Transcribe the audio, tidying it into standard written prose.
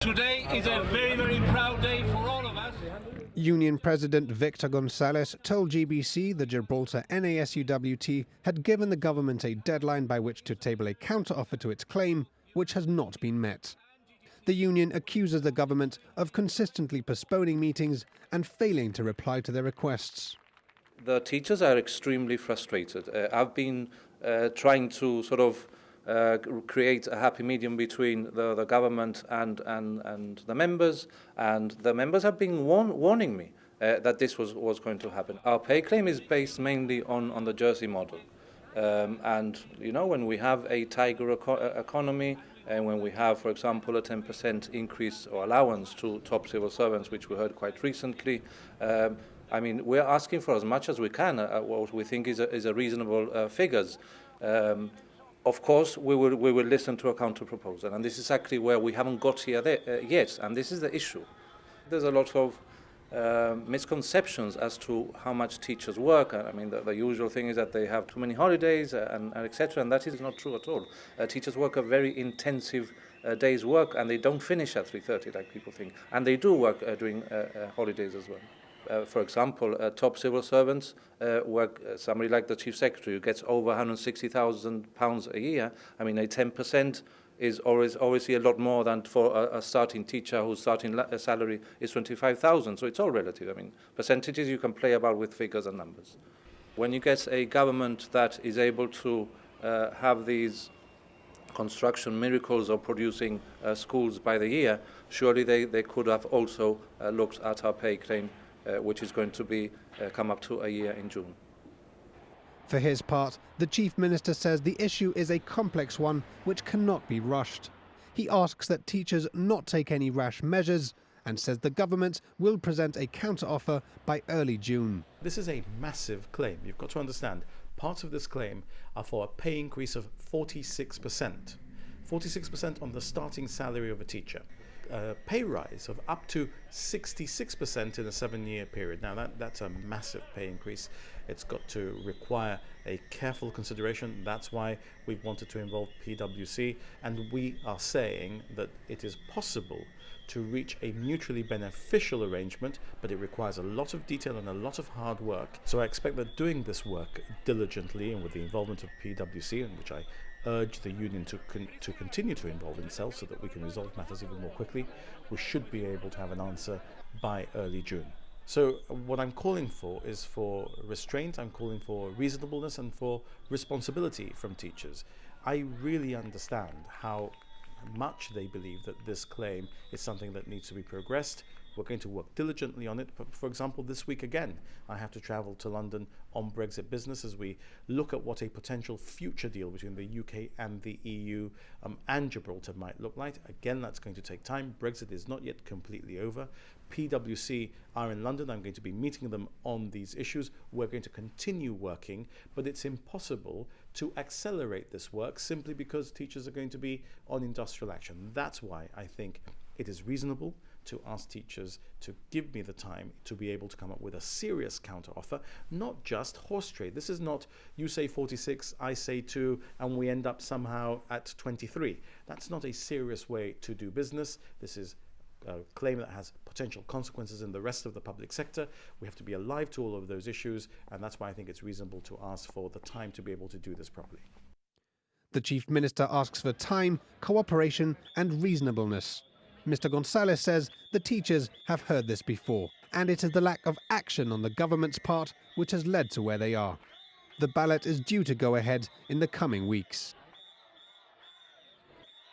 Today is a very, very proud day for all of us. Union President Victor Gonzalez told GBC the Gibraltar NASUWT had given the government a deadline by which to table a counter-offer to its claim, which has not been met. The union accuses the government of consistently postponing meetings and failing to reply to their requests. The teachers are extremely frustrated. I've been trying to sort of create a happy medium between the government and the members have been warning me that this was going to happen. Our pay claim is based mainly on the Jersey model. And, you know, when we have a tiger economy and when we have, for example, a 10% increase or allowance to top civil servants, which we heard quite recently, I mean, we're asking for as much as we can, what we think is a reasonable figures. Of course, we will listen to a counter-proposal, and this is actually where we haven't got here yet, and this is the issue. There's a lot of misconceptions as to how much teachers work. I mean, the usual thing is that they have too many holidays and etc., and that is not true at all. Teachers work a very intensive day's work, and they don't finish at 3:30 like people think, and they do work during holidays as well. For example, top civil servants work, somebody like the Chief Secretary who gets over £160,000 a year. I mean, a 10% is obviously a lot more than for a starting teacher whose starting salary is £25,000. So it's all relative. I mean, percentages you can play about with figures and numbers. When you get a government that is able to have these construction miracles of producing schools by the year, surely they could have also looked at our pay claim, which is going to be come up to a year in June. For his part, the Chief Minister says the issue is a complex one which cannot be rushed. He asks that teachers not take any rash measures and says the government will present a counter-offer by early June. This is a massive claim. You've got to understand, parts of this claim are for a pay increase of 46%. 46% on the starting salary of a teacher. A pay rise of up to 66% in a 7-year period. Now that's a massive pay increase. It's got to require a careful consideration. That's why we've wanted to involve PwC, and we are saying that it is possible to reach a mutually beneficial arrangement, but it requires a lot of detail and a lot of hard work. So I expect that doing this work diligently and with the involvement of PwC, in which I urge the union to continue to involve itself so that we can resolve matters even more quickly, we should be able to have an answer by early June. So what I'm calling for is for restraint, I'm calling for reasonableness and for responsibility from teachers. I really understand how much they believe that this claim is something that needs to be progressed. We're going to work diligently on it. But for example, this week again, I have to travel to London on Brexit business as we look at what a potential future deal between the UK and the EU and Gibraltar might look like. Again, that's going to take time. Brexit is not yet completely over. PwC are in London. I'm going to be meeting them on these issues. We're going to continue working, but it's impossible to accelerate this work simply because teachers are going to be on industrial action. That's why I think it is reasonable to ask teachers to give me the time to be able to come up with a serious counter-offer, not just horse trade. This is not you say 46, I say 2, and we end up somehow at 23. That's not a serious way to do business. This is a claim that has potential consequences in the rest of the public sector. We have to be alive to all of those issues, and that's why I think it's reasonable to ask for the time to be able to do this properly. The Chief Minister asks for time, cooperation and reasonableness. Mr. Gonzalez says the teachers have heard this before, and it is the lack of action on the government's part which has led to where they are. The ballot is due to go ahead in the coming weeks.